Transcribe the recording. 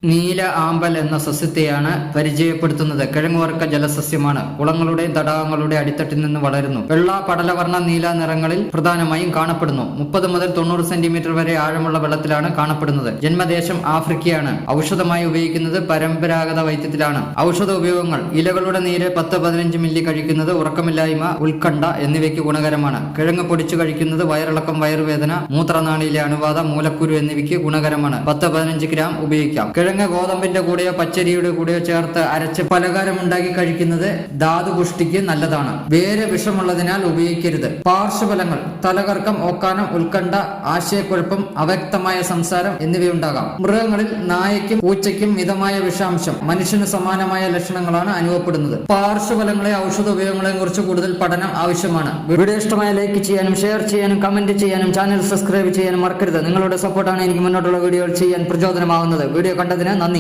നീല ആമ്പൽ എന്ന സസ്യത്തെയാണ് പരിചയപ്പെടുത്തുന്നത്. കിഴങ്ങുവർഗ്ഗ ജലസസ്യമാണ്. കുളങ്ങളുടെയും തടാകങ്ങളുടെയും അടിത്തട്ടിൽ നിന്ന് വളരുന്നു. വെള്ള, പടലവർണ്ണ, നീല നിറങ്ങളിൽ പ്രധാനമായും കാണപ്പെടുന്നു. 30 മുതൽ 90 സെന്റിമീറ്റർ വരെ ആഴമുള്ള വെള്ളത്തിലാണ് കാണപ്പെടുന്നത്. ജന്മദേശം ആഫ്രിക്കയാണ്. ഔഷധമായി ഉപയോഗിക്കുന്നത് പരമ്പരാഗത വൈദ്യത്തിലാണ്. ഔഷധ ഉപയോഗങ്ങൾ: ഇലകളുടെ നീര് 10-15 മില്ലി കഴിക്കുന്നത് ഉറക്കമില്ലായ്മ, ഉത്കണ്ഠ എന്നിവയ്ക്ക് ഗുണകരമാണ്. കിഴങ്ങ് പൊടിച്ചു കഴിക്കുന്നത് വയറിളക്കം, വയറുവേദന, മൂത്രനാളിയിലെ അണുബാധ, മൂലക്കുരു എന്നിവയ്ക്ക് ഗുണകരമാണ്. 10-15 ഗ്രാം ഉപയോഗിക്കാം. കിഴങ്ങ് ഗോതമ്പിന്റെ കൂടെയോ പച്ചരിയുടെ കൂടെയോ ചേർത്ത് അരച്ച് പലഹാരമുണ്ടാക്കി കഴിക്കുന്നത് ധാതുപുഷ്ടിക്ക് നല്ലതാണ്. വേര് വിഷമുള്ളതിനാൽ ഉപയോഗിക്കരുത്. പാർശ്വഫലങ്ങൾ: തലകറക്കം, ഓക്കാനം, ഉത്കണ്ഠ, ആശയക്കുഴപ്പം, അവ്യക്തമായ സംസാരം എന്നിവയുണ്ടാകാം. മൃഗങ്ങളിൽ നായയ്ക്കും പൂച്ചയ്ക്കും മിതമായ വിഷാംശം, മനുഷ്യന് സമാനമായ ലക്ഷണങ്ങളാണ് അനുഭവപ്പെടുന്നത്. പാർശ്വഫലങ്ങളെ, ഔഷധ ഉപയോഗങ്ങളെയും കുറിച്ച് കൂടുതൽ പഠനം ആവശ്യമാണ്. വീഡിയോ ഇഷ്ടമായ ലൈക്ക് ചെയ്യാനും ഷെയർ ചെയ്യാനും കമന്റ് ചെയ്യാനും ചാനൽ സബ്സ്ക്രൈബ് ചെയ്യാനും മറക്കരുത്. നിങ്ങളുടെ സപ്പോർട്ടാണ് എനിക്ക് മുന്നോട്ടുള്ള വീഡിയോകൾ ചെയ്യാൻ പ്രചോദനമാകുന്നത്. വീഡിയോ കണ്ടതിന് നന്ദി.